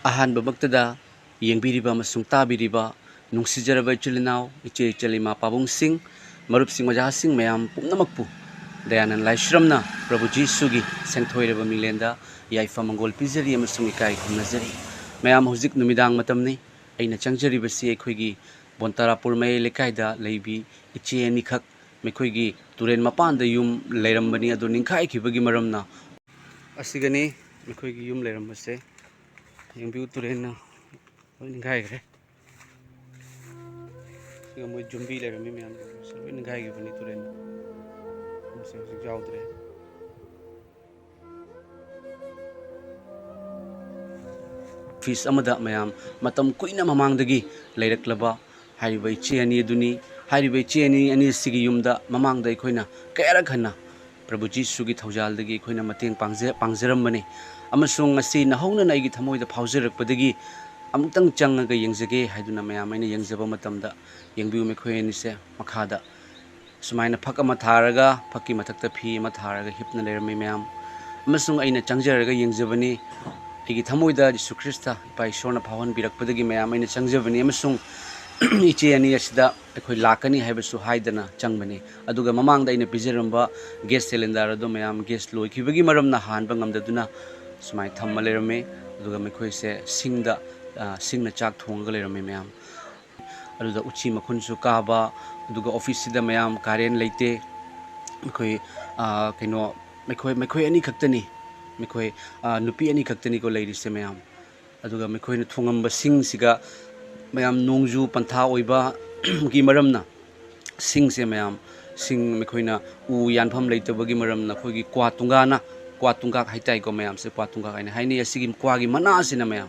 ꯑꯍꯥꯟꯕꯃꯛꯇꯗ ꯌꯦꯡꯕꯤꯔꯤꯕ ꯑꯃꯁꯨꯡ ꯇꯥꯕꯤꯔꯤꯕ ꯅꯨꯡꯁꯤꯖꯔꯕ ꯏꯆꯤꯜ-ꯏꯅꯥꯎ, ꯏꯆꯦ ꯏꯆꯜ-ꯏꯃꯥ ꯄꯥꯕꯨꯡꯁꯤꯡ, ꯃꯔꯨꯞꯁꯤꯡ ꯃꯖꯥꯁꯤꯡ ꯃꯌꯥꯝ ꯄꯨꯝꯅꯃꯛꯄꯨ ꯗꯌꯥꯅꯟꯗ ꯂꯥꯏꯁ꯭ꯔꯝꯅ ꯄ꯭ꯔꯚꯨ ꯖꯤꯁꯨꯒꯤ ꯁꯦꯡꯊꯣꯏꯔꯕ ꯃꯤꯡꯂꯦꯟꯗ ꯌꯥꯏꯐ ꯃꯪꯒꯣꯜ ꯄꯤꯖꯔꯤ ꯑꯃꯁꯨꯡ ꯏꯀꯥꯏ ꯈꯨꯝꯅꯖꯔꯤ꯫ ꯃꯌꯥꯝ ꯍꯧꯖꯤꯛ ꯅꯨꯃꯤꯗꯥꯡ ꯃꯇꯝꯅꯤ꯫ ꯑꯩꯅ ꯆꯪꯖꯔꯤꯕꯁꯤ ꯑꯩꯈꯣꯏꯒꯤ ꯕꯣꯟꯇꯥꯔꯥꯄꯨꯔ ꯃꯌꯥꯏ ꯂꯩꯀꯥꯏꯗ ꯂꯩꯕꯤ ꯏꯆꯦ ꯑꯅꯤꯈꯛ ꯃꯈꯣꯏꯒꯤ ꯇꯨꯔꯦꯟ ꯃꯄꯥꯟꯗ ꯌꯨꯝ ꯂꯩꯔꯝꯕꯅꯤ, ꯑꯗꯨ ꯅꯤꯡꯈꯥꯏꯈꯤꯕꯒꯤ ꯃꯔꯝꯅ ꯑꯁꯤꯒꯅꯤ ꯃꯈꯣꯏꯒꯤ ꯌꯨꯝ ꯂꯩꯔꯝꯕꯁꯦ꯫ ꯌꯦꯡꯕꯤꯌꯨ, ꯇꯨꯔꯦꯟꯅ ꯂꯣꯏ ꯅꯤꯡꯈꯥꯏꯈ꯭रे꯫ ꯁꯤꯒ ꯃꯣꯏ ꯌꯨꯝꯕꯤ ꯂꯩꯔꯝꯃꯤ ꯃꯌꯥꯝ ꯂꯣꯏ ꯅꯤꯡꯈꯥꯏꯈꯤꯕꯅꯤ ꯇꯨꯔꯦꯟꯅ꯫ ꯃꯁꯤ ꯍꯧꯖꯤꯛ ꯌꯥꯎꯗ꯭ꯔꯦ꯫ ꯑꯣꯐꯤꯁ ꯑꯃꯗ ꯃꯌꯥꯝ ꯃꯇꯝ ꯀꯨꯏꯅ ꯃꯃꯥꯡꯗꯒꯤ ꯂꯩꯔꯛꯂꯕ ꯍꯥꯏꯔꯤꯕ ꯏꯆꯦ ꯑꯅꯤ ꯑꯗꯨꯅꯤ꯫ ꯍꯥꯏꯔꯤꯕ ꯏꯆꯦ ꯑꯅꯤꯁꯤꯒꯤ ꯌꯨꯝꯗ ꯃꯃꯥꯡꯗ ꯑꯩꯈꯣꯏꯅ ꯀꯌꯥꯔꯛ ꯍꯟꯅ ꯄ꯭ꯔꯚꯨ ꯖꯤꯁꯨꯒꯤ ꯊꯧꯖꯥꯜꯗꯒꯤ ꯑꯩꯈꯣꯏꯅ ꯃꯇꯦꯡ ꯄꯥꯡꯖꯔꯝꯕꯅꯤ, ꯑꯃꯁꯨꯡ ꯉꯁꯤ ꯅꯧꯍꯧꯅꯅ ꯑꯩꯒꯤ ꯊꯃꯣꯏꯗ ꯐꯥꯎꯖꯔꯛꯄꯗꯒꯤ ꯑꯃꯨꯛꯇꯪ ꯆꯪꯉꯒ ꯌꯦꯡꯖꯒꯦ ꯍꯥꯏꯗꯨꯅ ꯃꯌꯥꯝ ꯑꯩꯅ ꯌꯦꯡꯖꯕ ꯃꯇꯝꯗ ꯌꯦꯡꯕꯤꯌꯨ, ꯃꯈꯣꯏ ꯑꯅꯤꯁꯦ ꯃꯈꯥꯗ ꯁꯨꯃꯥꯏꯅ ꯐꯛ ꯑꯃ ꯊꯥꯔꯒ, ꯐꯛꯀꯤ ꯃꯊꯛꯇ ꯐꯤ ꯑꯃ ꯊꯥꯔꯒ ꯍꯤꯞꯅ ꯂꯩꯔꯝꯃꯤ ꯃꯌꯥꯝ꯫ ꯑꯃꯁꯨꯡ ꯑꯩꯅ ꯆꯪꯖꯔꯒ ꯌꯦꯡꯖꯕꯅꯤ꯫ ꯑꯩꯒꯤ ꯊꯃꯣꯏꯗ ꯌꯤꯁꯨ ꯈ꯭ꯔꯤꯁꯇ ꯏꯄꯥ ꯏꯁꯣꯔꯅ ꯐꯥꯎꯍꯟꯕꯤꯔꯛꯄꯗꯒꯤ ꯃꯌꯥꯝ ꯑꯩꯅ ꯆꯪꯖꯕꯅꯤ, ꯑꯃꯁꯨꯡ ꯏꯆꯦ ꯑꯅꯤ ꯑꯁꯤꯗ ꯑꯩꯈꯣꯏ ꯂꯥꯛꯀꯅꯤ ꯍꯥꯏꯕꯁꯨ ꯍꯥꯏꯗꯅ ꯆꯪꯕꯅꯤ꯫ ꯑꯗꯨꯒ ꯃꯃꯥꯡꯗ ꯑꯩꯅ ꯄꯤꯖꯔꯝꯕ ꯒꯦꯁ ꯁꯤꯂꯤꯟꯗꯔ ꯑꯗꯨ ꯃꯌꯥꯝ ꯒꯦꯁ ꯂꯣꯏꯈꯤꯕꯒꯤ ꯃꯔꯝꯅ ꯍꯥꯟꯕ ꯉꯝꯗꯗꯨꯅ ꯁꯨꯃꯥꯏꯅ ꯊꯝꯃ ꯂꯩꯔꯝꯃꯤ꯫ ꯑꯗꯨꯒ ꯃꯈꯣꯏꯁꯦ ꯁꯤꯡꯅ ꯆꯥꯛ ꯊꯣꯡꯉꯒ ꯂꯩꯔꯝꯃꯤ ꯃꯌꯥꯝ꯫ ꯑꯗꯨꯗ ꯎꯆꯤ ꯃꯈꯨꯟꯁꯨ ꯀꯥꯕ, ꯑꯗꯨꯒ ꯑꯣꯐꯤꯁꯁꯤꯗ ꯃꯌꯥꯝ ꯀꯥꯔꯦꯟ ꯂꯩꯇꯦ꯫ ꯃꯈꯣꯏ ꯑꯅꯤ ꯈꯛꯇꯅꯤ, ꯅꯨꯄꯤ ꯑꯅꯤ ꯈꯛꯇꯅꯤꯀꯣ ꯂꯩꯔꯤꯁꯦ ꯃꯌꯥꯝ꯫ ꯑꯗꯨꯒ ꯃꯈꯣꯏꯅ ꯊꯣꯡꯉꯝꯕ ꯁꯤꯡꯁꯤꯒ ꯃꯌꯥꯝ ꯅꯣꯡꯖꯨ ꯄꯟꯊꯥ ꯑꯣꯏꯕꯒꯤ ꯃꯔꯝꯅ ꯁꯤꯡꯁꯦ ꯃꯌꯥꯝ ꯃꯈꯣꯏꯅ ꯎ ꯌꯥꯟꯐꯝ ꯂꯩꯇꯕꯒꯤ ꯃꯔꯝꯅ ꯑꯩꯈꯣꯏꯒꯤ ꯀ꯭ꯋꯥ ꯇꯨꯡꯒꯥꯛ ꯍꯥꯏꯇꯥꯏꯀꯣ ꯃꯌꯥꯝꯁꯦ, ꯀ꯭ꯋꯥ ꯇꯨꯡꯒꯥꯛ ꯍꯥꯏꯅ ꯍꯥꯏꯅꯩ꯫ ꯑꯁꯤꯒꯤ ꯀ꯭ꯋꯥꯒꯤ ꯃꯅꯥꯁꯤꯅ ꯃꯌꯥꯝ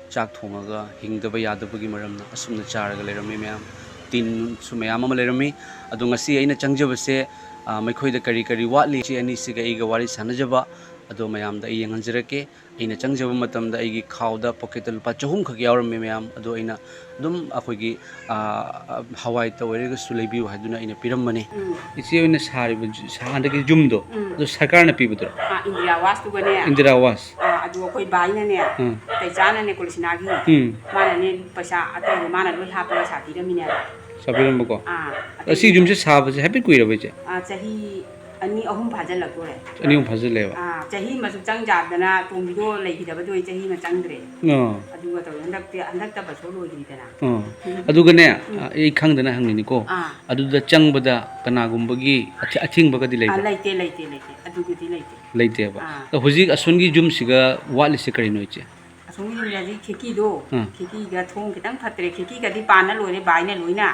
ꯆꯥꯛ ꯊꯣꯡꯉꯒ ꯍꯤꯡꯗꯕ ꯌꯥꯗꯕꯒꯤ ꯃꯔꯝꯅ ꯑꯁꯨꯝꯅ ꯆꯥꯔꯒ ꯂꯩꯔꯝꯃꯤ ꯃꯌꯥꯝ꯫ ꯇꯤꯟꯁꯨ ꯃꯌꯥꯝ ꯑꯃ ꯂꯩꯔꯝꯃꯤ꯫ ꯑꯗꯣ ꯉꯁꯤ ꯑꯩꯅ ꯆꯪꯖꯕꯁꯦ ꯃꯈꯣꯏꯗ ꯀꯔꯤ ꯀꯔꯤ ꯋꯥꯠꯂꯤ, ꯏꯆꯦ ꯑꯅꯤꯁꯤꯒ ꯑꯩꯒ ꯋꯥꯔꯤ ꯁꯥꯟꯅꯖꯕ ꯑꯗꯣ ꯃꯌꯥꯝꯗ ꯑꯩ ꯌꯦꯡꯍꯟꯖꯔꯛꯀꯦ꯫ ꯑꯩꯅ ꯆꯪꯖꯕ ꯃꯇꯝꯗ ꯑꯩꯒꯤ ꯈꯥꯎꯗ ꯄꯣꯀꯦꯠꯇ ꯂꯨꯄꯥ 200 ꯈꯛ ꯌꯥꯎꯔꯝꯃꯤ ꯃꯌꯥꯝ꯫ ꯑꯗꯣ ꯑꯩꯅ ꯑꯗꯨꯝ ꯑꯩꯈꯣꯏꯒꯤ ꯍꯋꯥꯏꯇ ꯑꯣꯏꯔꯒꯁꯨ ꯂꯩꯕꯤꯌꯨ ꯍꯥꯏꯗꯨꯅ ꯑꯩꯅ ꯄꯤꯔꯝꯕꯅꯤ꯫ ꯏꯆꯦ ꯑꯣꯏꯅ ꯁꯥꯔꯤꯕ ꯍꯟꯗꯛꯀꯤ ꯌꯨꯝꯗꯣ ꯑꯗꯨ ꯁꯔꯀꯥꯔꯅ ꯄꯤꯕꯗꯨꯔꯣ? ꯏꯟꯗꯤꯔꯥ ꯑꯋꯥꯁꯇꯨꯒꯅꯦ, ꯏꯟꯗꯤꯔꯥ ꯑꯋꯥꯁ꯫ ꯑꯗꯨ ꯑꯩꯈꯣꯏ ꯕꯥꯏꯅꯅꯦ, ꯀꯩꯆꯥꯅꯅꯦ, ꯀꯣꯂꯤꯁꯅꯥꯒꯤ ꯃꯥꯅꯅꯦ ꯄꯩꯁꯥ ꯑꯇꯩꯗꯣ ꯃꯥꯅ ꯂꯣꯏ ꯍꯥꯞꯄꯒ ꯁꯥꯕꯤꯔꯝꯃꯤꯅꯦꯕ꯫ ꯁꯥꯕꯤꯔꯝꯕꯀꯣ? ꯑꯁꯤ ꯌꯨꯝꯁꯦ ꯁꯥꯕꯁꯦ ꯍꯥꯏꯐꯦꯠ ꯀꯨꯏꯔꯕ ꯏꯆꯦ? ꯆꯍꯤ 2-3 ꯐꯥꯖꯤꯜꯂꯛꯇꯣꯔꯦ꯫ 2-3 ꯐꯥꯖꯤꯜꯂꯦꯕ? ꯆꯍꯤ ꯑꯃꯁꯨ ꯆꯪ ꯌꯥꯗꯅ ꯇꯣꯝꯕꯤꯗꯣ ꯂꯩꯈꯤꯗꯕꯗꯣ ꯑꯩ ꯆꯍꯤ ꯑꯃ ꯆꯪꯗ꯭ꯔꯦ꯫ ꯑꯗꯨꯒ ꯇꯧꯋꯦ ꯍꯟꯗꯛꯇꯕꯁꯨ ꯂꯣꯏꯗ꯭ꯔꯤꯗꯅ꯫ ꯑꯗꯨꯒꯅꯦ ꯑꯩ ꯈꯪꯗꯅ ꯍꯪꯅꯤꯡꯅꯤꯀꯣ, ꯑꯗꯨꯗ ꯆꯪꯕꯗ ꯀꯅꯥꯒꯨꯝꯕꯒꯤ ꯑꯊꯤꯡꯕꯒꯗꯤ ꯂꯩꯕ꯭ꯔꯥ? ꯂꯩꯇꯦ, ꯑꯗꯨꯒꯤꯗꯤ ꯂꯩꯇꯦ꯫ ꯂꯩꯇꯦꯕ? ꯍꯧꯖꯤꯛ ꯑꯁꯣꯟꯒꯤ ꯌꯨꯝꯁꯤꯒ ꯋꯥꯠꯂꯤꯁꯦ ꯀꯔꯤꯅꯣ ꯏꯆꯦ? ꯑꯁꯣꯝꯒꯤ ꯌꯨꯝꯁꯦ ꯍꯧꯖꯤꯛ ꯈꯦꯀꯤꯗꯣ, ꯈꯦꯀꯤꯒ ꯊꯣꯡ ꯈꯤꯇꯪ ꯐꯠꯇ꯭ꯔꯦ꯫ ꯈꯦꯀꯤꯒꯗꯤ ꯄꯥꯟꯅ ꯂꯣꯏꯔꯦ ꯕꯥꯏꯅ ꯂꯣꯏꯅ꯫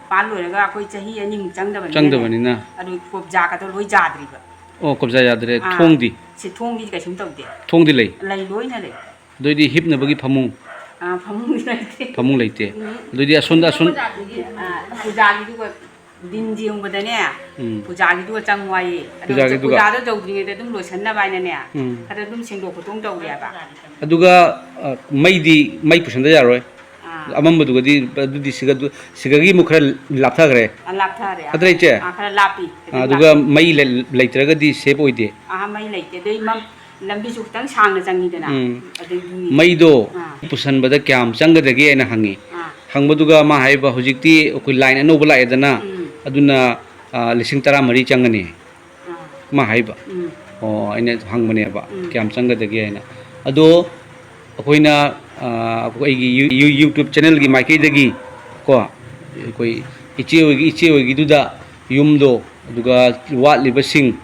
ꯄꯥꯟ ꯂꯣꯏꯔꯒ ꯑꯩꯈꯣꯏ ꯆꯍꯤ 2ꯃꯨꯛ ꯆꯪꯗꯕꯅꯤꯅ ꯑꯗꯨ ꯀꯣꯞꯖꯥꯒꯗꯣ ꯂꯣꯏ ꯌꯥꯗ꯭ꯔꯤꯕ꯫ ꯑꯣ, ꯀꯣꯞꯖꯥ ꯌꯥꯗ꯭ꯔꯦ꯫ ꯊꯣꯡꯗꯤ? ꯊꯣꯡꯗꯤ ꯀꯩꯁꯨꯝ ꯇꯧꯗꯦ꯫ ꯊꯣꯡꯗꯤ ꯂꯩ? ꯂꯣꯏꯅ ꯂꯩ꯫ ꯑꯗꯨꯏꯗꯤ ꯍꯤꯞꯅꯕꯒꯤ ꯐꯃꯨꯡ? ꯐꯃꯨꯡꯗꯤ ꯂꯩꯇꯦ꯫ ꯐꯃꯨꯡ ꯂꯩꯇꯦ? ꯑꯗꯨꯏꯗꯤ ꯑꯁꯣꯟꯗ ꯄꯨꯖꯥꯒꯤꯗꯨꯒ ꯗꯤꯟ ꯌꯦꯡꯕꯗꯅꯦ, ꯄꯨꯖꯥꯒꯤꯗꯨꯒ ꯆꯪꯉꯨ ꯍꯥꯏꯌꯦ꯫ ꯑꯗꯣ ꯄꯨꯖꯥꯗꯣ ꯇꯧꯗ꯭ꯔꯤꯉꯩꯗ ꯑꯗꯨꯝ ꯂꯣꯏꯁꯟꯅꯕ ꯍꯥꯏꯅꯅꯦ, ꯈꯔ ꯑꯗꯨꯝ ꯁꯦꯡꯗꯣꯛ ꯈꯣꯠꯇꯣꯛ ꯇꯧꯔꯤꯑꯕ꯫ ꯑꯗꯨꯒ ꯃꯩ ꯄꯨꯁꯟꯗ ꯌꯥꯔꯣꯏ? ꯑꯃꯝꯕꯗꯨꯒꯗꯤ ꯑꯗꯨꯗꯤ ꯁꯤꯒꯒꯤ ꯑꯃꯨꯛ ꯈꯔ ꯂꯥꯞꯊꯈ꯭ꯔꯦ? ꯂꯥꯞꯊꯔꯦ꯫ ꯅꯠꯇ꯭ꯔ ꯏꯆꯦ? ꯈꯔ ꯂꯥꯞꯄꯤ꯫ ꯑꯗꯨꯒ ꯃꯩ ꯂꯩꯇ꯭ꯔꯒꯗꯤ ꯁꯦꯞ ꯑꯣꯏꯗꯦ? ꯃꯩ ꯂꯩꯇꯦ꯫ ꯑꯗꯩ ꯂꯝꯕꯤꯁꯨ ꯈꯤꯇꯪ ꯁꯥꯡꯅ ꯆꯪꯉꯤꯗꯅ꯫ ꯃꯩꯗꯣ ꯄꯨꯁꯟꯕꯗ ꯀꯌꯥꯝ ꯆꯪꯒꯗꯒꯦ ꯍꯥꯏꯅ ꯍꯪꯉꯤ꯫ ꯍꯪꯕꯗꯨꯒ ꯃꯥ ꯍꯥꯏꯕ ꯍꯧꯖꯤꯛꯇꯤ ꯑꯩꯈꯣꯏ ꯂꯥꯏꯟ ꯑꯅꯧꯕ ꯂꯥꯛꯑꯦꯗꯅ, ꯑꯗꯨꯅ 14,000 ꯆꯪꯒꯅꯤ ꯃꯥ ꯍꯥꯏꯕ꯫ ꯑꯣ, ꯑꯩꯅ ꯍꯪꯕꯅꯦꯕ ꯀꯌꯥꯝ ꯆꯪꯒꯗꯒꯦ ꯍꯥꯏꯅ꯫ ꯑꯗꯣ ꯑꯩꯈꯣꯏꯅ ꯑꯩꯒꯤ ꯌꯨꯇ꯭ꯌꯨꯕ ꯆꯦꯅꯦꯜꯒꯤ ꯃꯥꯏꯀꯩꯗꯒꯤ ꯀꯣ, ꯑꯩꯈꯣই ꯏꯆꯦ ꯍꯣꯏꯒꯤꯗꯨꯗ ꯌꯨꯝꯗꯣ, ꯑꯗꯨꯒ ꯋꯥꯠꯂꯤꯕꯁꯤꯡ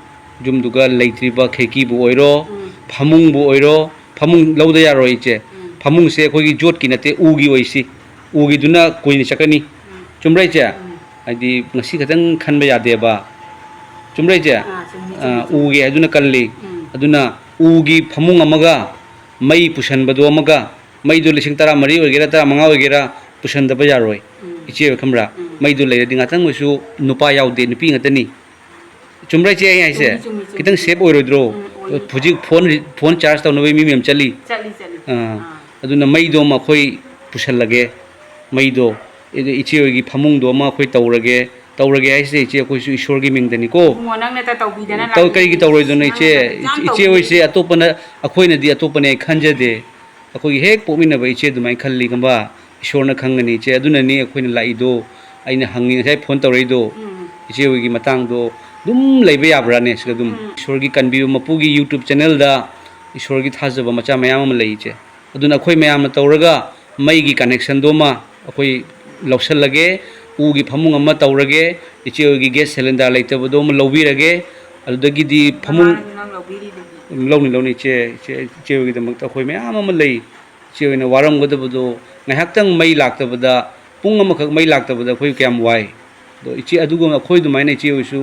ꯌꯨꯝꯗꯨꯒ ꯂꯩꯇ꯭ꯔꯤꯕ ꯈꯦꯀꯤꯕꯨ ꯑꯣꯏꯔꯣ, ꯐꯃꯨꯡꯕꯨ ꯑꯣꯏꯔꯣ, ꯐꯃꯨꯡ ꯂꯧꯗ ꯌꯥꯔꯣꯏ ꯏꯆꯦ꯫ ꯐꯃꯨꯡꯁꯦ ꯑꯩꯈꯣꯏꯒꯤ ꯖꯣꯠꯀꯤ ꯅꯠꯇꯦ, ꯎꯒꯤ ꯑꯣꯏꯁꯤ꯫ ꯎꯒꯤꯗꯨꯅ ꯀꯨꯏꯅ ꯆꯠꯀꯅꯤ꯫ ꯆꯨꯝꯕ꯭ꯔꯥ ꯏꯆꯦ? ꯍꯥꯏꯗꯤ ꯉꯁꯤ ꯈꯛꯇꯪ ꯈꯟꯕ ꯌꯥꯗꯦꯕ꯫ ꯆꯨꯝꯕ꯭ꯔꯥ ꯏꯆꯦ? ꯎꯒꯤ ꯍꯥꯏꯗꯨꯅ ꯀꯜꯂꯤ꯫ ꯑꯗꯨꯅ ꯎꯒꯤ ꯐꯃꯨꯡ ꯑꯃꯒ ꯃꯩ ꯄꯨꯁꯟꯕꯗꯣ ꯑꯃꯒ, ꯃꯩꯗꯣ 13,000 ꯑꯣꯏꯒꯦꯔꯥ 15,000 ꯑꯣꯏꯒꯦꯔꯥ ꯄꯨꯁꯟꯗꯕ ꯌꯥꯔꯣꯏ ꯏꯆꯦ, ꯈꯪꯕ꯭ꯔꯥ? ꯃꯩꯗꯣ ꯂꯩꯔꯗꯤ ꯉꯥꯛꯇꯪ ꯑꯣꯏꯁꯨ ꯅꯨꯄꯥ ꯌꯥꯎꯗꯦ, ꯅꯨꯄꯤ ꯉꯥꯛꯇꯅꯤ꯫ ꯆꯨꯝꯕ꯭ꯔꯥ ꯏꯆꯦ ꯑꯩ ꯍꯥꯏꯁꯦ? ꯈꯤꯇꯪ ꯁꯦꯞ ꯑꯣꯏꯔꯣꯏꯗ꯭ꯔꯣ? ꯍꯧꯖꯤꯛ ꯐꯣꯟ ꯆꯥꯔꯖ ꯇꯧꯅꯕꯒꯤ ꯃꯤ ꯃꯌꯥꯝ ꯆꯠꯂꯤ꯫ ꯑꯗꯨꯅ ꯃꯩꯗꯣ ꯑꯃ ꯑꯩꯈꯣꯏ ꯄꯨꯁꯜꯂꯒꯦ꯫ ꯃꯩꯗꯣ ꯏꯆꯦ ꯍꯣꯏꯒꯤ ꯐꯃꯨꯡꯗꯣ ꯑꯃ ꯑꯩꯈꯣꯏ ꯇꯧꯔꯒꯦ ꯍꯥꯏꯁꯦ ꯏꯆꯦ, ꯑꯩꯈꯣꯏꯁꯨ ꯏꯁꯣꯔꯒꯤ ꯃꯤꯡꯗꯅꯤꯀꯣ꯫ ꯀꯔꯤꯒꯤ ꯇꯧꯔꯣꯏꯗꯣꯏꯅꯣ ꯏꯆꯦ? ꯏꯆꯦ ꯍꯣꯏꯁꯦ ꯑꯇꯣꯞꯄꯅ, ꯑꯩꯈꯣꯏꯅꯗꯤ ꯑꯇꯣꯞꯄꯅꯦ ꯑꯩ ꯈꯟꯖꯗꯦ꯫ ꯑꯩꯈꯣꯏꯒꯤ ꯍꯦꯛ ꯄꯣꯛꯃꯤꯟꯅꯕ ꯏꯆꯦ ꯑꯗꯨꯃꯥꯏꯅ ꯈꯜꯂꯤ ꯈꯪꯕ ꯏꯁꯣꯔꯅ ꯈꯪꯒꯅꯤ ꯏꯆꯦ ꯑꯗꯨꯅꯅꯤ ꯑꯩꯈꯣꯏꯅ ꯂꯥꯛꯏꯗꯣ ꯑꯩꯅ ꯍꯪꯉꯤ ꯉꯁꯥꯏ ꯐꯣꯟ ꯇꯧꯔꯛꯏꯗꯣ ꯏꯆꯦ ꯍꯣꯏꯒꯤ ꯃꯇꯥꯡꯗꯣ ꯑꯗꯨꯝ ꯂꯩꯕ ꯌꯥꯕ꯭ꯔꯥꯅꯦ ꯁꯤꯗ ꯑꯗꯨꯝ ꯏꯁꯣꯔꯒꯤ ꯀꯟꯕꯤꯕ ꯃꯄꯨꯒꯤ ꯌꯨꯇ꯭ꯌꯨꯕ ꯆꯦꯅꯦꯜꯗ ꯏꯁꯣꯔꯒꯤ ꯊꯥꯖꯕ ꯃꯆꯥ ꯃꯌꯥꯝ ꯑꯃ ꯂꯩ ꯏꯆꯦ ꯑꯗꯨꯅ ꯑꯩꯈꯣꯏ ꯃꯌꯥꯝꯅ ꯇꯧꯔꯒ ꯃꯩꯒꯤ ꯀꯅꯦꯛꯁꯟꯗꯣꯃ ꯑꯩꯈꯣꯏ ꯂꯧꯁꯜꯂꯒꯦ ꯎꯒꯤ ꯐꯃꯨꯡ ꯑꯃ ꯇꯧꯔꯒꯦ ꯏꯆꯦ ꯍꯣꯏꯒꯤ ꯒꯦꯁ ꯁꯤꯂꯤꯟꯗꯔ ꯂꯩꯇꯕꯗꯣ ꯑꯃ ꯂꯧꯕꯤꯔꯒꯦ ꯑꯗꯨꯗꯒꯤꯗꯤ ꯐꯃꯨꯡ ꯂꯧꯅꯤ ꯏꯆꯦ ꯍꯣꯏꯒꯤꯗꯃꯛꯇ ꯑꯩꯈꯣꯏ ꯃꯌꯥꯝ ꯑꯃ ꯂꯩ ꯏꯆꯦ ꯍꯣꯏꯅ ꯋꯥꯔꯝꯒꯗꯕꯗꯣ ꯉꯥꯏꯍꯥꯛꯇꯪ ꯃꯩ ꯂꯥꯛꯇꯕꯗ ꯄꯨꯡ ꯑꯃꯈꯛ ꯃꯩ ꯂꯥꯛꯇꯕꯗ ꯑꯩꯈꯣꯏ ꯀꯌꯥꯝ ꯋꯥꯏ ꯑꯗꯣ ꯏꯆꯦ ꯑꯗꯨꯒꯨꯝꯅ ꯑꯩꯈꯣꯏ ꯑꯗꯨꯃꯥꯏꯅ ꯏꯆꯦ ꯍꯣꯏꯁꯨ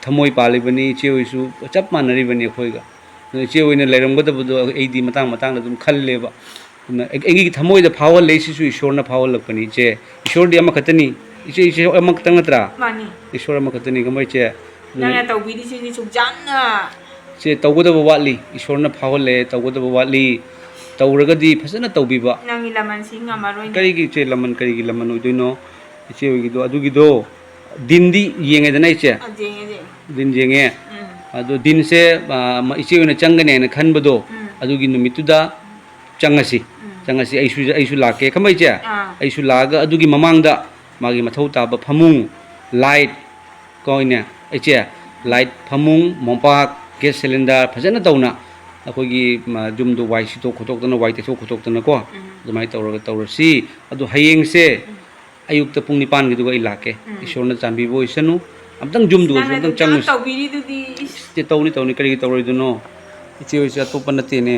ꯊꯃꯣꯏ ꯄꯥꯜꯂꯤꯕꯅꯤ ꯏꯆꯦ ꯍꯣꯏꯁꯨ ꯆꯞ ꯃꯥꯟꯅꯔꯤꯕꯅꯤ ꯑꯩꯈꯣꯏꯒ ꯑꯗꯨꯅ ꯏꯆꯦ ꯍꯣꯏꯅ ꯂꯩꯔꯝꯒꯗꯕꯗꯣ ꯑꯩꯗꯤ ꯃꯇꯥꯡ ꯃꯇꯥꯡꯗ ꯑꯗꯨꯝ ꯈꯜꯂꯦꯕ ꯑꯗꯨꯅ ꯑꯩꯒꯤ ꯊꯃꯣꯏꯗ ꯐꯥꯎꯍꯜꯂꯛꯏꯁꯤꯁꯨ ꯏꯁꯣꯔꯅ ꯐꯥꯎꯍꯜꯂꯛꯄꯅꯤ ꯏꯆꯦ ꯏꯁꯣꯔꯗꯤ ꯑꯃꯈꯛꯇꯅꯤ ꯏꯆꯦ ꯑꯃꯈꯛꯇꯪ ꯅꯠꯇ꯭रा ꯏꯁꯣꯔ ꯑꯃꯈꯛꯇꯅꯤ ꯀꯃꯥꯏ ꯏꯆꯦ ꯅꯪꯅ ꯇꯧꯕꯤꯔꯤꯁꯤꯗꯤ ꯁꯨꯛꯌꯥꯝꯅ ꯏꯆꯦ ꯇꯧꯒꯗꯕ ꯋꯥꯠꯂꯤ ꯏꯁꯣꯔꯅ ꯐꯥꯎꯍꯜꯂꯦ ꯇꯧꯒꯗꯕ ꯋꯥꯠꯂꯤ ꯇꯧꯔꯒꯗꯤ ꯐꯖꯅ ꯇꯧꯕꯤꯕ ꯅꯪꯒꯤ ꯂꯃꯟꯁꯤ ꯉꯝꯃꯔꯣꯏꯅꯦ ꯀꯔꯤꯒꯤ ꯏꯆꯦ ꯂꯃꯟ ꯀꯔꯤꯒꯤ ꯂꯃꯟ ꯑꯣꯏꯗꯣꯏꯅꯣ ꯏꯆꯦ ꯍꯣꯏꯒꯤꯗꯣ ꯑꯗꯨꯒꯤꯗꯣ ꯗꯤꯟꯗꯤ ꯌꯦꯡꯉꯦꯗꯅ ꯏꯆꯦ ꯗꯤꯟ ꯌꯦꯡꯉꯦ ꯑꯗꯣ ꯗꯤꯟꯁꯦ ꯏꯆꯦ ꯍꯣꯏꯅ ꯆꯪꯒꯅꯤ ꯍꯥꯏꯅ ꯈꯟꯕꯗꯣ ꯑꯗꯨꯒꯤ ꯅꯨꯃꯤꯠꯇꯨꯗ ꯆꯪꯉꯁꯤ ꯑꯩꯁꯨ ꯂꯥꯛꯀꯦ ꯈꯪꯕ ꯏꯆꯦ ꯑꯩꯁꯨ ꯂꯥꯛꯑꯒ ꯑꯗꯨꯒꯤ ꯃꯃꯥꯡꯗ ꯃꯥꯒꯤ ꯃꯊꯧ ꯇꯥꯕ ꯐꯃꯨꯡ ꯂꯥꯏꯠ ꯀꯣꯏꯅꯦ ꯏꯆꯦ ꯂꯥꯏꯠ ꯐꯃꯨꯡ ꯃꯣꯝꯄꯥꯛ ꯒꯦꯁ ꯁꯤꯂꯤꯟꯗꯔ ꯐꯖꯅ ꯇꯧꯅ ꯑꯩꯈꯣꯏꯒꯤ ꯌꯨꯝꯗꯣ ꯋꯥꯏ ꯁꯤꯠꯇꯣꯛ ꯈꯣꯠꯇꯣꯛꯇꯅ ꯋꯥꯏ ꯇꯩꯊꯣꯛ ꯈꯣꯠꯇꯣꯛꯇꯅꯀꯣ ꯑꯗꯨꯃꯥꯏꯅ ꯇꯧꯔꯒ ꯇꯧꯔꯁꯤ ꯑꯗꯣ ꯍꯌꯦꯡꯁꯦ ꯑꯌꯨꯛꯇ ꯄꯨꯡ 9 ꯑꯩ ꯂꯥꯛꯀꯦ ꯏꯁꯣꯔꯅ ꯆꯥꯟꯕꯤꯕ ꯑꯣꯏꯁꯅꯨ ꯑꯝꯇꯪ ꯌꯨꯝꯗꯨꯒꯁꯨ ꯑꯝꯇꯪ ꯆꯪꯉꯨꯁꯤ ꯇꯧꯅꯤ ꯀꯔꯤꯒꯤ ꯇꯧꯔꯣꯏꯗꯣꯏꯅꯣ ꯏꯆꯦ ꯍꯣꯏꯁꯦ ꯑꯇꯣꯞꯄ ꯅꯠꯇꯦꯅꯦ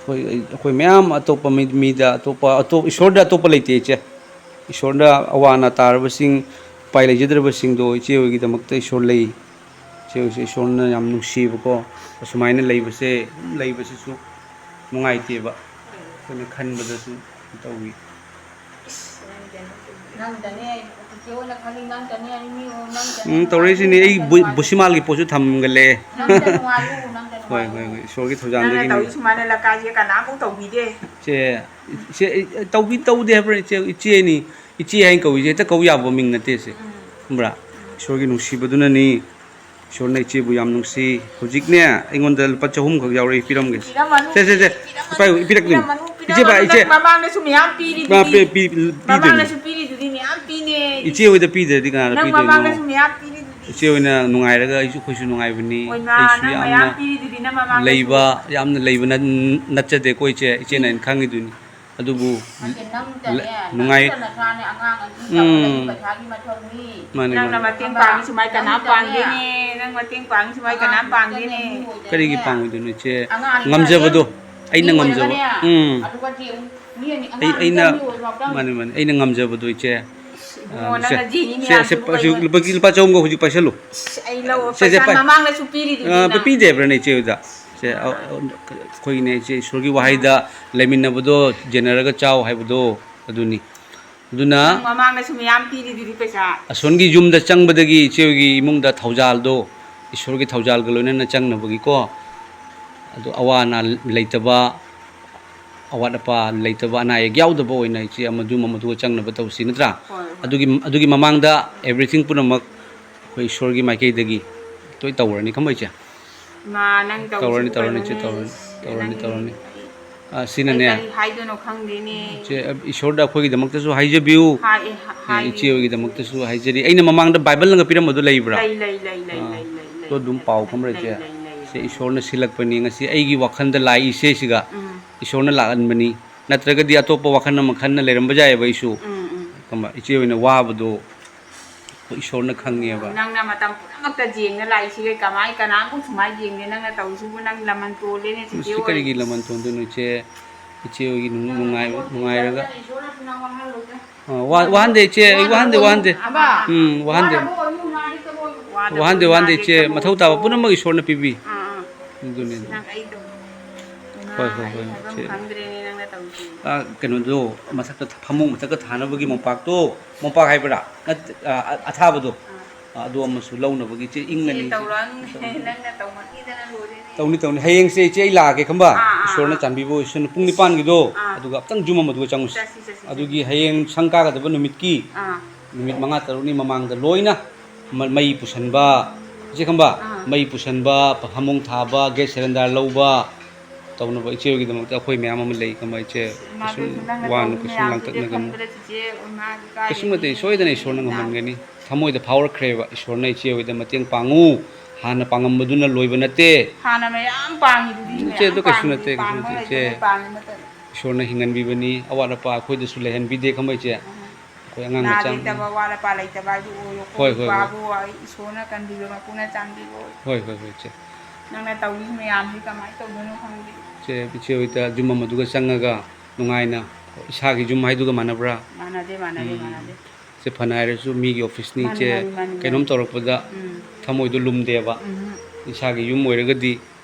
ꯑꯩꯈꯣꯏ ꯃꯌꯥꯝ ꯑꯇꯣꯞꯄ ꯃꯤꯗ ꯑꯇꯣꯞꯄ ꯏꯁꯣꯔꯗ ꯑꯇꯣꯞꯄ ꯂꯩꯇꯦ ꯏꯆꯦ ꯏꯁꯣꯔꯗ ꯑꯋꯥ ꯑꯅꯥ ꯇꯥꯔꯕꯁꯤꯡ ꯎꯄꯥꯏ ꯂꯩꯖꯗ꯭ꯔꯕꯁꯤꯡꯗꯣ ꯏꯆꯦ ꯍꯣꯏꯒꯤꯗꯃꯛꯇ ꯏꯁꯣꯔ ꯂꯩ ꯏꯆꯦ ꯍꯣꯏꯁꯦ ꯏꯁꯣꯔꯅ ꯌꯥꯝ ꯅꯨꯡꯁꯤꯕꯀꯣ ꯑꯁꯨꯃꯥꯏꯅ ꯂꯩꯕꯁꯤꯁꯨ ꯅꯨꯡꯉꯥꯏꯇꯦꯕ ꯑꯩꯈꯣꯏꯅ ꯈꯟꯕꯗꯁꯨ ꯇꯧꯋꯤ ꯇꯧꯔꯛꯏꯁꯤꯅꯤ ꯑꯩ ꯕꯨꯁꯤꯃꯥꯜꯒꯤ ꯄꯣꯠꯁꯨ ꯊꯝꯒꯜꯂꯦ ꯍꯣꯏ ꯏꯁꯣꯔꯒꯤ ꯊꯧꯖꯥꯜꯗꯒꯤ ꯁꯨꯃꯥꯏꯅ ꯂꯩꯀꯥꯏꯁꯦ ꯀꯅꯥꯃꯨꯛ ꯇꯧꯕꯤꯗꯦ ꯇꯧꯗꯦ ꯍꯥꯏꯕ꯭ꯔꯥ ꯏꯆꯦꯅꯤ ꯏꯆꯦ ꯍꯥꯏꯅ ꯀꯧꯏꯁꯦ ꯍꯦꯛꯇ ꯀꯧ ꯌꯥꯕ ꯃꯤꯡ ꯅꯠꯇꯦ ꯁꯦ ꯈꯪꯕ꯭ꯔꯥ ꯏꯁꯣꯔꯒꯤ ꯅꯨꯡꯁꯤꯕꯗꯨꯅꯅꯤ ꯏꯁꯣꯔꯅ ꯏꯆꯦꯕꯨ ꯌꯥꯝ ꯅꯨꯡꯁꯤ ꯍꯧꯖꯤꯛꯅꯦ ꯑꯩꯉꯣꯟꯗ ꯂꯨꯄꯥ 300 ꯈꯛ ꯌꯥꯎꯔꯛꯏ ꯄꯤꯔꯝꯒꯦ ꯁꯦ ꯄꯤꯔꯛꯇꯣꯏꯅꯤ ꯏꯆꯦ ꯃꯃꯥꯡꯗꯁꯨ ꯃꯌꯥꯝ ꯄꯤꯔꯤꯗꯨꯗꯤ ꯃꯌꯥꯝ ꯄꯤꯅꯦ ꯏꯆꯦ ꯍꯣꯏꯗ ꯄꯤꯗ꯭ꯔꯗꯤ ꯀꯅꯥꯗ ꯄꯤꯗꯣꯏꯅꯣ ꯏꯆꯦ ꯍꯣꯏꯅ ꯅꯨꯡꯉꯥꯏꯔꯒ ꯑꯩꯈꯣꯏꯁꯨ ꯅꯨꯡꯉꯥꯏꯕꯅꯤ ꯑꯩꯁꯨ ꯌꯥꯝꯅ ꯂꯩꯕ ꯅꯠꯆꯗꯦꯀꯣ ꯏꯆꯦꯅ ꯑꯩꯅ ꯈꯪꯉꯤꯗꯨꯅꯤ ꯑꯗꯨꯕꯨ ꯅꯨꯡꯉꯥꯏ ꯅꯪꯅ ꯃꯇꯦꯡ ꯄꯥꯡꯉꯤ ꯁꯨꯃꯥꯏ ꯀꯅꯥ ꯄꯥꯡꯗꯦꯅꯦ ꯅꯪ ꯃꯇꯦꯡ ꯄꯥꯡꯉꯤ ꯁꯨꯃꯥꯏ ꯀꯅꯥ ꯄꯥꯡꯗꯦꯅꯦ ꯀꯔꯤꯒꯤ ꯄꯥꯡꯉꯣꯏꯗꯣꯏꯅꯣ ꯏꯆꯦ ꯉꯝꯖꯕꯗꯣ ꯑꯩꯅ ꯉꯝꯖꯕ ꯑꯩꯅ ꯃꯥꯅꯤ ꯑꯩꯅ ꯉꯝꯖꯕꯗꯣ ꯏꯆꯦ ꯂꯨꯄꯥ 300 ꯍꯧꯖꯤꯛ ꯄꯥꯏꯁꯜꯂꯨ ꯄꯤꯗꯦꯕ꯭ꯔꯅꯦ ꯏꯆꯦ ꯍꯣꯏꯗ ꯑꯩꯈꯣꯏꯒꯤꯅꯦ ꯏꯆꯦ ꯏꯁꯣꯔꯒꯤ ꯋꯥꯍꯩꯗ ꯂꯩꯃꯤꯟꯅꯕꯗꯣ ꯌꯦꯟꯅꯔꯒ ꯆꯥꯎ ꯍꯥꯏꯕꯗꯣ ꯑꯗꯨꯅꯤ ꯑꯗꯨꯅ ꯑꯁꯣꯟꯒꯤ ꯌꯨꯝꯗ ꯆꯪꯕꯗꯒꯤ ꯏꯆꯦ ꯍꯣꯏꯒꯤ ꯏꯃꯨꯡꯗ ꯊꯧꯖꯥꯜꯗꯣ ꯏꯁꯣꯔꯒꯤ ꯊꯧꯖꯥꯜꯒ ꯂꯣꯏꯅꯅ ꯆꯪꯅꯕꯒꯤꯀꯣ ꯑꯗꯣ ꯑꯋꯥ ꯑꯅꯥ ꯂꯩꯇꯕ ꯑꯋꯥꯠ ꯑꯄꯥ ꯂꯩꯇꯕ ꯑꯅꯥ ꯑꯌꯦꯛ ꯌꯥꯎꯗꯕ ꯑꯣꯏꯅ ꯏꯆꯦ ꯑꯃꯗꯨꯒ ꯆꯪꯅꯕ ꯇꯧꯁꯤ ꯅꯠꯇ꯭ꯔꯥ ꯑꯗꯨꯒꯤ ꯃꯃꯥꯡꯗ ꯑꯦꯚ꯭ꯔꯤꯊꯤꯡ ꯄꯨꯝꯅꯃꯛ ꯑꯩꯈꯣꯏ ꯏꯁꯣꯔꯒꯤ ꯃꯥꯏꯀꯩꯗꯒꯤ ꯂꯣꯏ ꯇꯧꯔꯅꯤ ꯈꯪꯕ ꯏꯆꯦ ꯇꯧꯔꯅꯤ ꯁꯤꯅꯅꯦ ꯏꯆꯦ ꯏꯁꯣꯔꯗ ꯑꯩꯈꯣꯏꯒꯤꯗꯃꯛꯇꯁꯨ ꯍꯥꯏꯖꯕꯤꯌꯨ ꯏꯆꯦ ꯍꯣꯏꯒꯤꯗꯃꯛꯇꯁꯨ ꯍꯥꯏꯖꯔꯤ ꯑꯩꯅ ꯃꯃꯥꯡꯗ ꯕꯥꯏꯕꯜꯅꯒ ꯄꯤꯔꯝꯕꯗꯣ ꯂꯩꯕ꯭ꯔꯥ ꯇꯣ ꯑꯗꯨꯝ ꯄꯥꯎ ꯈꯪꯕ꯭ꯔꯥ ꯏꯆꯦ ꯏꯁꯣꯔꯅ ꯁꯤꯜꯂꯛꯄꯅꯤ ꯉꯁꯤ ꯑꯩꯒꯤ ꯋꯥꯈꯜꯗ ꯂꯥꯛꯏꯁꯦ ꯁꯤꯒ ꯏꯁꯣꯔꯅ ꯂꯥꯛꯍꯟꯕꯅꯤ ꯅꯠꯇ꯭ꯔꯒꯗꯤ ꯑꯇꯣꯞꯄ ꯋꯥꯈꯜ ꯑꯃ ꯈꯟꯅ ꯂꯩꯔꯝꯕ ꯌꯥꯏꯑꯕ ꯑꯩꯁꯨ ꯏꯆꯦ ꯍꯣꯏꯅ ꯋꯥꯕꯗꯣ ꯏꯁꯣꯔꯅ ꯈꯪꯉꯦꯕ ꯅꯪꯅ ꯃꯇꯝ ꯄꯨꯝꯅꯃꯛꯇ ꯌꯦꯡꯅ ꯂꯥꯛꯏꯁꯤꯒ ꯀꯅꯥꯃꯨꯛ ꯁꯨꯃꯥꯏꯅ ꯌꯦꯡꯗꯦ ꯅꯪꯅ ꯇꯧꯔꯤꯁꯤꯕꯨ ꯅꯪ ꯂꯃꯟ ꯇꯣꯜꯂꯦꯅꯦ ꯆꯤꯆꯦ ꯍꯣꯏ ꯀꯔꯤꯒꯤ ꯂꯃꯟ ꯇꯣꯟꯗꯣꯏꯅꯣ ꯏꯆꯦ ꯍꯣꯏꯒꯤ ꯅꯨꯡꯉꯥꯏꯔꯒ ꯋꯥꯍꯟꯗꯦ ꯏꯆꯦ ꯑꯩ ꯋꯥꯍꯟꯗꯦ ꯏꯆꯦ ꯃꯊꯧ ꯇꯥꯕ ꯄꯨꯝꯅꯃꯛ ꯏꯁꯣꯔꯅ ꯄꯤꯕꯤ ꯑꯗꯨꯅꯤ ꯍꯣꯏ ꯀꯩꯅꯣꯗꯣ ꯃꯊꯛꯇ ꯐꯃꯨꯡ ꯃꯊꯛꯇ ꯊꯥꯅꯕꯒꯤ ꯃꯣꯝꯄꯥꯛ ꯍꯥꯏꯕ꯭ꯔꯥ ꯑꯊꯥꯕꯗꯣ ꯑꯗꯨ ꯑꯃꯁꯨ ꯂꯧꯅꯕꯒꯤ ꯏꯆꯦ ꯏꯪꯒꯅꯤ ꯇꯧꯅꯤ ꯍꯌꯦꯡꯁꯦ ꯏꯆꯦ ꯑꯩ ꯂꯥꯛꯑꯒꯦ ꯈꯪꯕ ꯏꯁꯣꯔꯅ ꯆꯥꯟꯕꯤꯕ ꯑꯣꯏꯁꯅꯨ ꯄꯨꯡ 9 ꯑꯗꯨꯒ ꯑꯝꯇꯪ ꯖꯨꯝ ꯑꯃꯗꯨꯒ ꯆꯪꯉꯨꯁꯤ ꯑꯗꯨꯒꯤ ꯍꯌꯦꯡ ꯁꯪ ꯀꯥꯒꯗꯕ ꯅꯨꯃꯤꯠꯀꯤ ꯅꯨꯃꯤꯠ 5-6ꯅꯤ ꯃꯃꯥꯡꯗ ꯂꯣꯏꯅ ꯃꯩ ꯄꯨꯁꯟꯕ ꯏꯆꯦ ꯈꯪꯕ ꯃꯩ ꯄꯨꯁꯟꯕ ꯐꯃꯨꯡ ꯊꯥꯕ ꯒꯦꯁ ꯁꯤꯂꯤꯟꯗꯔ ꯂꯧꯕ ꯇꯧꯅꯕ ꯏꯆꯦꯒꯤꯗꯃꯛꯇ ꯑꯩꯈꯣꯏ ꯃꯌꯥꯝ ꯑꯃ ꯂꯩ ꯀꯃꯥꯏ ꯏꯆꯦ ꯀꯩꯁꯨꯝ ꯋꯥꯅ ꯀꯩꯁꯨꯝ ꯂꯥꯡꯇꯛꯅꯒꯅꯨ ꯀꯩꯁꯨꯃꯇ ꯁꯣꯏꯗꯅ ꯏꯁꯣꯔꯅ ꯉꯝꯍꯟꯒꯅꯤ ꯊꯃꯣꯏꯗ ꯐꯥꯎꯔꯛꯈ꯭ꯔꯦꯕ ꯏꯁꯣꯔꯅ ꯏꯆꯦ ꯍꯣꯏꯗ ꯃꯇꯦꯡ ꯄꯥꯡꯉꯨ ꯍꯥꯟꯅ ꯄꯥꯡꯉꯝꯕꯗꯨꯅ ꯂꯣꯏꯕ ꯅꯠꯇꯦ ꯍꯥꯟꯅ ꯃꯌꯥꯝ ꯄꯥꯡꯉꯤꯗꯨꯗꯤ ꯏꯆꯦꯗꯣ ꯀꯩꯁꯨ ꯃꯌꯥꯝ ꯅꯠꯇꯦ ꯀꯩꯁꯨ ꯄꯥꯡꯕ ꯅꯠꯇꯦ ꯏꯆꯦ ꯂꯩꯇꯕꯩ ꯄꯥꯡꯉꯤ ꯃꯇꯝ ꯏꯁꯣꯔꯅ ꯍꯤꯡꯍꯟꯕꯤꯕꯅꯤ ꯑꯋꯥꯠ ꯑꯄꯥ ꯑꯩꯈꯣꯏꯗꯁꯨ ꯂꯩꯍꯟꯕꯤꯗꯦ ꯈꯪꯕ ꯏꯆꯦ ꯑꯩꯈꯣꯏ ꯑꯉꯥꯡ ꯅꯥ ꯃꯆꯥ ꯂꯩꯇꯕ ꯑꯋꯥꯠ ꯑꯄꯥ ꯂꯩꯇꯕ ꯍꯥꯏꯗꯨ ꯑꯣꯏꯌꯣ ꯍꯣꯏ ꯑꯩꯈꯣꯏ ꯍꯣꯏ ꯍꯣꯏ ꯕꯥꯕꯨ ꯏꯁꯣꯔꯅ ꯀꯟꯕꯤꯕ ꯃꯄꯨꯅ ꯆꯥꯟꯕꯤꯕ ꯍꯣꯏ ꯍꯣꯏ ꯍꯣꯏ ꯏꯆꯦ ꯅꯪꯅ ꯇꯧꯔꯤꯁꯤ ꯃꯌꯥꯝꯁꯤ ꯀꯃꯥꯏꯅ ꯇꯧꯗꯣꯏꯅꯣ ꯈꯪꯗꯦ ꯏꯆꯦ ꯍꯣꯏꯗ ꯌꯨꯝ ꯑꯃꯗꯨꯒ ꯆꯪꯉꯒ ꯅꯨꯡꯉꯥꯏꯅ ꯏꯁꯥꯒꯤ ꯌꯨꯝ ꯍꯥꯏꯗꯨꯒ ꯃꯥꯟꯅꯕ꯭ꯔꯥ ꯃꯥꯟꯅꯗꯦ ꯃꯥꯟꯅꯗꯦ ꯏꯆꯦ ꯐꯅ ꯍꯥꯏꯔꯁꯨ ꯃꯤꯒꯤ ꯑꯣꯐꯤꯁꯅꯤ ꯃꯥꯅꯤ ꯏꯆꯦ ꯃꯥꯅꯤ ꯃꯥꯅꯤ ꯀꯩꯅꯣꯝ ꯃꯥꯅꯤ ꯇꯧꯔꯛꯄꯗ ꯊꯃꯣꯏꯗꯣ ꯂꯨꯝꯗꯦꯕ ꯏꯁꯥꯒꯤ ꯌꯨꯝ ꯑꯣꯏꯔꯒꯗꯤ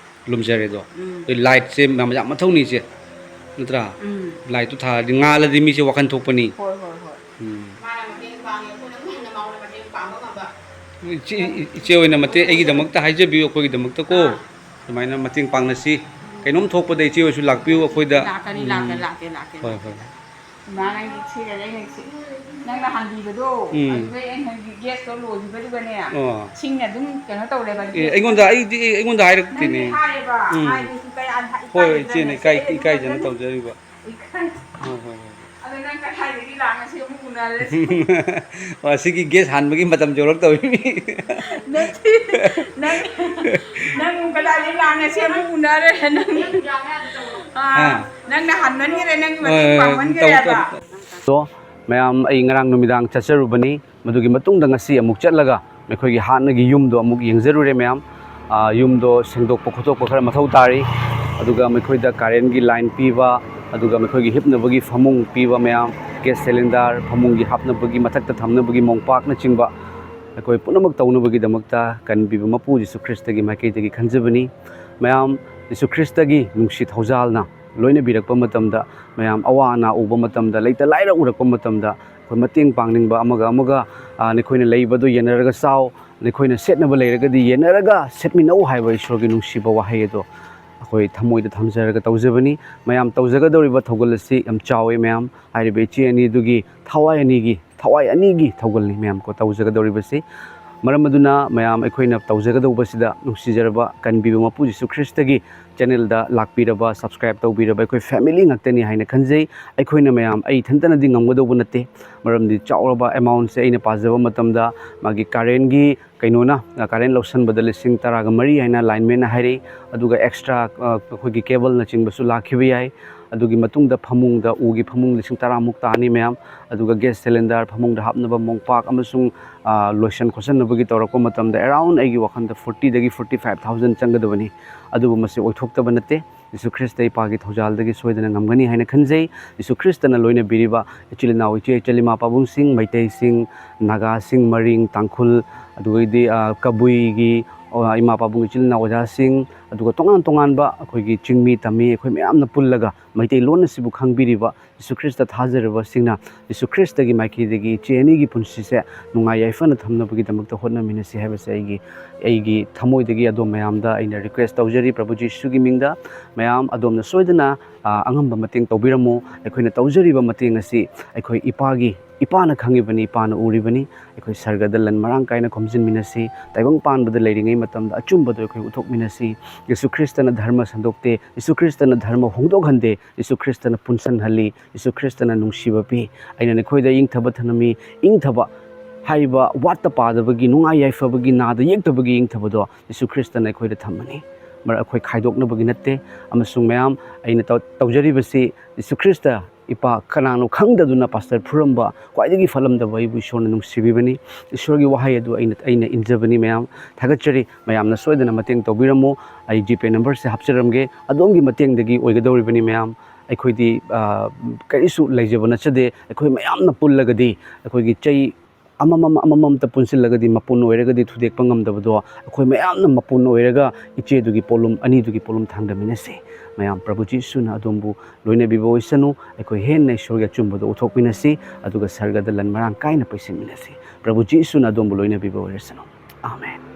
ꯂꯨꯝꯖꯔꯦꯗꯣ ꯂꯥꯏꯠꯁꯦ ꯌꯥꯝ ꯃꯊꯧꯅꯤ ꯏꯆꯦ ꯅꯠꯇ꯭ꯔꯥ ꯂꯥꯏꯠꯇꯨ ꯊꯥꯔꯗꯤ ꯉꯥꯜꯂꯗꯤ ꯃꯤꯁꯦ ꯋꯥꯈꯟ ꯊꯣꯛꯄꯅꯤ ꯍꯣꯏ ꯍꯣꯏ ꯍꯣꯏ ꯃꯥꯅ ꯃꯇꯦꯡ ꯄꯥꯡꯉꯦ ꯑꯩꯈꯣꯏꯅ ꯍꯦꯟꯅ ꯃꯉꯣꯟꯗ ꯃꯇꯦꯡ ꯄꯥꯡꯕ ꯉꯝꯕ ꯏꯆꯦ ꯑꯣꯏꯅ ꯃꯇꯦꯡ ꯑꯩꯒꯤꯗꯃꯛꯇ ꯍꯥꯏꯖꯕꯤꯌꯨ ꯑꯩꯈꯣꯏꯒꯤꯗꯃꯛꯇ ꯀꯣ ꯁꯨꯃꯥꯏꯅ ꯃꯇꯦꯡ ꯄꯥꯡꯅꯁꯤ ꯀꯩꯅꯣꯝ ꯊꯣꯛꯄꯗ ꯏꯆꯦ ꯑꯣꯏꯁꯨ ꯂꯥꯛꯄꯤꯌꯨ ꯑꯩꯈꯣꯏꯗ ꯂꯥꯛꯀꯅꯤ ꯂꯥꯛꯀꯦ ꯍꯣꯏ ꯍꯣꯏ ꯏꯃꯥ ꯅꯪꯒꯤ ꯁꯤꯒ ꯅꯪꯅ ꯍꯥꯟꯕꯤꯕꯗꯣ ꯑꯗꯨꯗꯩ ꯑꯩꯅ ꯒ꯭ꯌꯥꯁꯇꯣ ꯂꯣꯏꯈꯤꯕꯗꯨꯒꯅꯦ ꯑꯣ ꯁꯤꯡꯅ ꯑꯗꯨꯝ ꯀꯩꯅꯣ ꯇꯧꯔꯦꯕ ꯑꯩꯉꯣꯟꯗ ꯅꯪꯗꯤ ꯍꯥꯏꯔꯛꯇꯦꯅꯦ ꯍꯥꯏꯌꯦꯕ ꯍꯥꯏꯕꯁꯨ ꯀꯌꯥ ꯍꯣꯏ ꯍꯣꯏ ꯏꯀꯥꯏꯒꯗ꯭ꯔꯅꯦ ꯏꯆꯦꯅ ꯁꯤꯗꯩ ꯑꯗꯨꯝ ꯏꯀꯥꯏꯖꯅ ꯇꯧꯖꯅꯤ ꯇꯧꯖꯔꯤꯕ ꯍꯣꯏ ꯍꯣꯏ ꯑꯗꯣ ꯅꯪ ꯀꯗꯥꯏꯗꯒꯤ ꯂꯥꯛꯅꯁꯤ ꯑꯃꯨꯛ ꯎꯅꯔꯁꯤ ꯍꯣꯏ ꯁꯤꯒꯤ ꯒꯦꯁ ꯍꯥꯟꯕꯒꯤ ꯃꯇꯝ ꯌꯧꯔꯛꯇꯧꯔꯤꯅꯤ ꯅꯠꯇꯦ ꯅꯪ ꯅꯪ ꯀꯗꯥꯏꯗꯒꯤ ꯂꯥꯛꯅꯁꯤ ꯑꯃꯨꯛ ꯎꯅꯔꯦ ꯅꯪꯅ ꯍꯟꯃꯟꯈꯔꯦ ꯅꯪꯒꯤ ꯃꯇꯦꯡ ꯄꯥꯡꯃꯟꯈꯔꯦꯕ ꯑꯗꯣ ꯃꯌꯥꯝ ꯑꯩ ꯉꯔꯥꯡ ꯅꯨꯃꯤꯗꯥꯡ ꯆꯠꯆꯔꯨꯕꯅꯤ ꯃꯗꯨꯒꯤ ꯃꯇꯨꯡꯗ ꯉꯁꯤ ꯑꯃꯨꯛ ꯆꯠꯂꯒ ꯑꯩꯈꯣꯏꯒꯤ ꯍꯥꯟꯅꯒꯤ ꯌꯨꯝꯗꯣ ꯑꯃꯨꯛ ꯌꯦꯡꯖꯔꯨꯔꯦ ꯃꯌꯥꯝ ꯌꯨꯝꯗꯣ ꯁꯦꯡꯗꯣꯛꯄ ꯈꯣꯠꯇꯣꯛꯄ ꯈꯔ ꯃꯊꯧ ꯇꯥꯔꯤ ꯑꯗꯨꯒ ꯃꯈꯣꯏꯗ ꯀꯥꯔꯦꯟꯒꯤ ꯂꯥꯏꯟ ꯄꯤꯕ ꯑꯗꯨꯒ ꯃꯈꯣꯏꯒꯤ ꯍꯤꯞꯅꯕꯒꯤ ꯐꯃꯨꯡ ꯄꯤꯕ ꯃꯌꯥꯝ ꯒꯦꯁ ꯁꯤꯂꯤꯟꯗꯔ ꯐꯃꯨꯡꯒꯤ ꯍꯥꯞꯅꯕꯒꯤ ꯃꯊꯛꯇ ꯊꯝꯅꯕꯒꯤ ꯃꯣꯝꯄꯥꯛꯅꯆꯤꯡꯕ ꯑꯩꯈꯣꯏ ꯄꯨꯝꯅꯃꯛ ꯇꯧꯅꯕꯒꯤꯗꯃꯛꯇ ꯀꯟꯕꯤꯕ ꯃꯄꯨ ꯖꯤꯁꯨ ꯈ꯭ꯔꯤꯁꯇꯒꯤ ꯃꯥꯏꯀꯩꯗꯒꯤ ꯈꯟꯖꯕꯅꯤ ꯃꯌꯥꯝ ꯖꯤꯁꯨ ꯈ꯭ꯔꯤꯁꯇꯒꯤ ꯅꯨꯡꯁꯤ ꯊꯧꯖꯥꯜꯅ ꯂꯣꯏꯅꯕꯤꯔꯛꯄ ꯃꯇꯝꯗ ꯃꯌꯥꯝ ꯑꯋꯥ ꯑꯅꯥ ꯎꯕ ꯃꯇꯝꯗ ꯂꯩꯇ ꯂꯥꯏꯔ ꯎꯔꯛꯄ ꯃꯇꯝꯗ ꯑꯩꯈꯣꯏ ꯃꯇꯦꯡ ꯄꯥꯡꯅꯤꯡꯕ ꯑꯃꯒ ꯅꯈꯣꯏꯅ ꯂꯩꯕꯗꯨ ꯌꯦꯟꯅꯔꯒ ꯆꯥꯎ ꯅꯈꯣꯏꯅ ꯁꯦꯠꯅꯕ ꯂꯩꯔꯒꯗꯤ ꯌꯦꯟꯅꯔꯒ ꯁꯦꯠꯃꯤꯟꯅꯧ ꯍꯥꯏꯕ ꯏꯁꯣꯔꯒꯤ ꯅꯨꯡꯁꯤꯕ ꯋꯥꯍꯩ ꯑꯗꯣ ꯑꯩꯈꯣꯏ ꯊꯃꯣꯏꯗ ꯊꯝꯖꯔꯒ ꯇꯧꯖꯕꯅꯤ ꯃꯌꯥꯝ ꯇꯧꯖꯒꯗꯧꯔꯤꯕ ꯊꯧꯒꯜ ꯑꯁꯤ ꯌꯥꯝ ꯆꯥꯎꯋꯤ ꯃꯌꯥꯝ ꯍꯥꯏꯔꯤꯕ ꯏꯆꯦ ꯑꯅꯤꯗꯨꯒꯤ ꯊꯋꯥꯏ ꯑꯅꯤꯒꯤ ꯊꯧꯒꯜꯅꯤ ꯃꯌꯥꯝ ꯀꯣ ꯇꯧꯖꯒꯗꯧꯔꯤꯕꯁꯤ ꯃꯔꯝ ꯑꯗꯨꯅ ꯃꯌꯥꯝ ꯑꯩꯈꯣꯏꯅ ꯇꯧꯖꯒꯗꯧꯕꯁꯤꯗ ꯅꯨꯡꯁꯤꯖꯔꯕ ꯀꯟꯕꯤꯕ ꯃꯄꯨ ꯖꯤꯁꯨ ꯈ꯭ꯔꯤꯁꯇꯒꯤ ꯆꯦꯅꯦꯜꯗ ꯂꯥꯛꯄꯤꯔꯕ ꯁꯕꯁꯀ꯭ꯔꯥꯏꯕ ꯇꯧꯕꯤꯔꯕ ꯑꯩꯈꯣꯏ ꯐꯦꯃꯤꯂꯤ ꯉꯥꯛꯇꯅꯤ ꯍꯥꯏꯅ ꯈꯟꯖꯩ ꯑꯩꯈꯣꯏꯅ ꯃꯌꯥꯝ ꯑꯩ ꯏꯊꯟꯇꯅꯗꯤ ꯉꯝꯒꯗꯧꯕ ꯅꯠꯇꯦ ꯃꯔꯝꯗꯤ ꯆꯥꯎꯔꯕ ꯑꯦꯃꯥꯎꯟꯁꯦ ꯑꯩꯅ ꯄꯥꯖꯕ ꯃꯇꯝꯗ ꯃꯥꯒꯤ ꯀꯥꯔꯦꯟꯒꯤ ꯀꯥꯔꯦꯟ ꯂꯧꯁꯟꯕꯗ 13,000 ꯍꯥꯏꯅ ꯂꯥꯏꯟꯃꯦꯟꯅ ꯍꯥꯏꯔꯛꯏ ꯑꯗꯨꯒ ꯑꯦꯛꯁꯇ꯭ꯔꯥ ꯑꯩꯈꯣꯏꯒꯤ ꯀꯦꯕꯜꯅꯆꯤꯡꯕꯁꯨ ꯂꯥꯛꯈꯤꯕ ꯌꯥꯏ ꯑꯗꯨꯒꯤ ꯃꯇꯨꯡꯗ ꯐꯃꯨꯡꯗ ꯎꯒꯤ ꯐꯃꯨꯡ 10,000 ꯇꯥꯅꯤ ꯃꯌꯥꯝ ꯑꯗꯨꯒ ꯒꯦꯁ ꯁꯤꯂꯤꯟꯗꯔ ꯐꯃꯨꯡꯗ ꯍꯥꯞꯅꯕ ꯃꯣꯝꯄꯥꯛ ꯑꯃꯁꯨꯡ ꯂꯣꯏꯁꯟ ꯈꯣꯠꯆꯟꯅꯕꯒꯤ ꯇꯧꯔꯛꯄ ꯃꯇꯝꯗ ꯑꯦꯔꯥꯎꯟ ꯑꯩꯒꯤ ꯋꯥꯈꯜꯗ 40,000 to 45,000 ꯆꯪꯒꯗꯕꯅꯤ ꯑꯗꯨꯕꯨ ꯃꯁꯤ ꯑꯣꯏꯊꯣꯛꯇꯕ ꯅꯠꯇꯦ ꯖꯤꯁꯨ ꯈ꯭ꯔꯤꯁꯇ ꯏꯄꯥꯒꯤ ꯊꯧꯖꯥꯜꯗꯒꯤ ꯁꯣꯏꯗꯅ ꯉꯝꯒꯅꯤ ꯍꯥꯏꯅ ꯈꯟꯖꯩ ꯖꯤꯁꯨ ꯈ꯭ꯔꯤꯁꯇꯅ ꯂꯣꯏꯅꯕꯤꯔꯤꯕ ꯏꯆꯤꯜ ꯏꯅꯥꯎ ꯏꯆꯦ ꯏꯆꯜ-ꯏꯃꯥ ꯄꯥꯕꯨꯡꯁꯤꯡ ꯃꯩꯇꯩꯁꯤꯡ ꯅꯥꯒꯥꯁꯤꯡ ꯃꯔꯤꯡ ꯇꯥꯡꯈꯨꯜ ꯑꯗꯨꯒꯩꯗꯤ ꯀꯕꯨꯏꯒꯤ ꯏꯃꯥ ꯄꯥꯕꯨꯡ ꯏꯆꯤꯜ ꯏꯅꯥꯎ ꯑꯣꯖꯥꯁꯤꯡ ꯑꯗꯨꯒ ꯇꯣꯉꯥꯟ ꯇꯣꯉꯥꯟꯕ ꯑꯩꯈꯣꯏꯒꯤ ꯆꯤꯡꯃꯤ ꯇꯝꯃꯤ ꯑꯩꯈꯣꯏ ꯃꯌꯥꯝꯅ ꯄꯨꯜꯂꯒ ꯃꯩꯇꯩꯂꯣꯟ ꯑꯁꯤꯕꯨ ꯈꯪꯕꯤꯔꯤꯕ ꯖꯤꯁꯨ ꯈ꯭ꯔꯤꯁꯇ ꯊꯥꯖꯔꯕꯁꯤꯡꯅ ꯖꯤꯁꯨ ꯈ꯭ꯔꯤꯁꯇꯒꯤ ꯃꯥꯏꯀꯩꯗꯒꯤ ꯏꯆꯦ ꯑꯅꯤꯒꯤ ꯄꯨꯟꯁꯤꯁꯦ ꯅꯨꯡꯉꯥꯏ ꯌꯥꯏꯐꯅ ꯊꯝꯅꯕꯒꯤꯗꯃꯛꯇ ꯍꯣꯠꯅꯃꯤꯟꯅꯁꯤ ꯍꯥꯏꯕꯁꯦ ꯑꯩꯒꯤ ꯊꯃꯣꯏꯗꯒꯤ ꯑꯗꯣꯝ ꯃꯌꯥꯝꯗ ꯑꯩꯅ ꯔꯤꯀ꯭ꯋꯦꯁ ꯇꯧꯖꯔꯤ ꯄ꯭ꯔꯚꯨ ꯖꯤꯁꯨꯒꯤ ꯃꯤꯡꯗ ꯃꯌꯥꯝ ꯑꯗꯣꯝꯅ ꯁꯣꯏꯗꯅ ꯑꯉꯝꯕ ꯃꯇꯦꯡ ꯇꯧꯕꯤꯔꯝꯃꯨ ꯑꯩꯈꯣꯏꯅ ꯇꯧꯖꯔꯤꯕ ꯃꯇꯦꯡ ꯑꯁꯤ ꯑꯩꯈꯣꯏ ꯏꯄꯥꯅ ꯈꯪꯉꯤꯕꯅꯤ ꯏꯄꯥꯅ ꯎꯔꯤꯕꯅꯤ ꯑꯩꯈꯣꯏ ꯁꯔꯒꯗ ꯂꯟ ꯃꯔꯥꯡ ꯀꯥꯏꯅ ꯈꯣꯝꯖꯤꯟꯃꯤꯟꯅꯁꯤ ꯇꯥꯏꯕꯪ ꯄꯥꯟꯕꯗ ꯂꯩꯔꯤꯉꯩ ꯃꯇꯝꯗ ꯑꯆꯨꯝꯕꯗꯣ ꯑꯩꯈꯣꯏ ꯎꯠꯊꯣꯛꯃꯤꯟꯅꯁꯤ ꯖꯤꯁꯨ ꯈ꯭ꯔꯤꯁꯇꯅ ꯙꯔꯃ ꯁꯟꯗꯣꯛꯇꯦ ꯖꯤꯁු ꯈ꯭ꯔꯤꯁꯇꯅ ꯙꯔꯃ ꯍꯣꯡꯗꯣꯛꯍꯟꯗꯦ ꯖꯤꯁꯨ ꯈ꯭ꯔꯤꯁꯇꯅ ꯄꯨꯟꯁꯤꯟꯍꯜꯂꯤ ꯖꯤꯁꯨ ꯈ꯭ꯔꯤꯁꯇꯅ ꯅꯨꯡꯁꯤꯕ ꯄꯤ ꯑꯩꯅ ꯅꯈꯣꯏꯗ ꯏꯪꯊꯕ ꯊꯅꯝꯃꯤ ꯏꯪꯊꯕ ꯍꯥꯏꯔꯤꯕ ꯋꯥꯠꯇ ꯄꯥꯗꯕꯒꯤ ꯅꯨꯡꯉꯥꯏ ꯌꯥꯏꯐꯕꯒꯤ ꯅꯥꯗ ꯌꯦꯛꯇꯕꯒꯤ ꯏꯪꯊꯕꯗꯣ ꯖꯤꯁꯨ ꯈ꯭ꯔꯤꯁꯇꯅ ꯑꯩꯈꯣꯏꯗ ꯊꯝꯃꯅꯤ ꯑꯩꯈꯣꯏ ꯈꯥꯏꯗꯣꯛꯅꯕꯒꯤ ꯅꯠꯇꯦ ꯑꯃꯁꯨꯡ ꯃꯌꯥꯝ ꯑꯩꯅ ꯇꯧꯖꯔꯤꯕꯁꯤ ꯖꯤꯁꯨ ꯈ꯭ꯔꯤꯁꯇ ꯏꯄꯥ ꯀꯅꯥꯅꯣ ꯈꯪꯗꯗꯨꯅ ꯄꯥꯁꯇꯔ ꯐꯨꯔꯝꯕ ꯈ꯭ꯋꯥꯏꯗꯒꯤ ꯐꯠꯂꯝꯗꯕ ꯑꯩꯕꯨ ꯏꯁꯣꯔꯅ ꯅꯨꯡꯁꯤꯕꯤꯕꯅꯤ ꯏꯁꯣꯔꯒꯤ ꯋꯥꯍꯩ ꯑꯗꯨ ꯑꯩꯅ ꯏꯟꯖꯕꯅꯤ ꯃꯌꯥꯝ ꯊꯥꯒꯠꯆꯔꯤ ꯃꯌꯥꯝꯅ ꯁꯣꯏꯗꯅ ꯃꯇꯦꯡ ꯇꯧꯕꯤꯔꯝꯃꯨ ꯑꯩ ꯖꯤꯄꯦ ꯅꯝꯕꯔꯁꯦ ꯍꯥꯞꯆꯔꯝꯒꯦ ꯑꯗꯣꯝꯒꯤ ꯃꯇꯦꯡꯗꯒꯤ ꯑꯣꯏꯒꯗꯧꯔꯤꯕꯅꯤ ꯃꯌꯥꯝ ꯑꯩꯈꯣꯏꯗꯤ ꯀꯔꯤꯁꯨ ꯂꯩꯖꯕ ꯅꯠꯆꯗꯦ ꯑꯩꯈꯣꯏ ꯃꯌꯥꯝꯅ ꯄꯨꯜꯂꯒꯗꯤ ꯑꯩꯈꯣꯏꯒꯤ ꯆꯩ ꯑꯃꯃꯝꯇ ꯄꯨꯟꯁꯤꯜꯂꯒꯗꯤ ꯃꯄꯨꯟ ꯑꯣꯏꯔꯒꯗꯤ ꯊꯨꯗꯦꯛꯄ ꯉꯝꯗꯕꯗꯣ ꯑꯩꯈꯣꯏ ꯃꯌꯥꯝꯅ ꯃꯄꯨꯟ ꯑꯣꯏꯔꯒ ꯏꯆꯦꯗꯨꯒꯤ ꯄꯣꯠꯂꯨꯝ ꯑꯅꯤꯗꯨꯒꯤ ꯄꯣꯠꯂꯨꯝ ꯊꯥꯡꯗꯃꯤꯟꯅꯁꯤ ꯃꯌꯥꯝ ꯄ꯭ꯔꯚꯨ ꯖꯤꯁꯨꯅ ꯑꯗꯣꯝꯕꯨ ꯂꯣꯏꯅꯕꯤꯕ ꯑꯣꯏꯁꯅꯨ ꯑꯩꯈꯣꯏ ꯍꯦꯟꯅ ꯏꯁꯣꯔꯒꯤ ꯑꯆꯨꯝꯕꯗꯣ ꯎꯠꯊꯣꯛꯃꯤꯟꯅꯁꯤ ꯑꯗꯨꯒ ꯁꯔꯒꯗ ꯂꯟ ꯃꯔꯥꯡ ꯀꯥꯏꯅ ꯄꯩꯁꯤꯟꯃꯤꯟꯅꯁꯤ ꯄ꯭ꯔꯚꯨ ꯖꯤꯁꯨꯅ ꯑꯗꯣꯝꯕꯨ ꯂꯣꯏꯅꯕꯤꯕ ꯑꯣꯏꯔꯁꯅꯨ ꯑꯥꯃꯦꯟ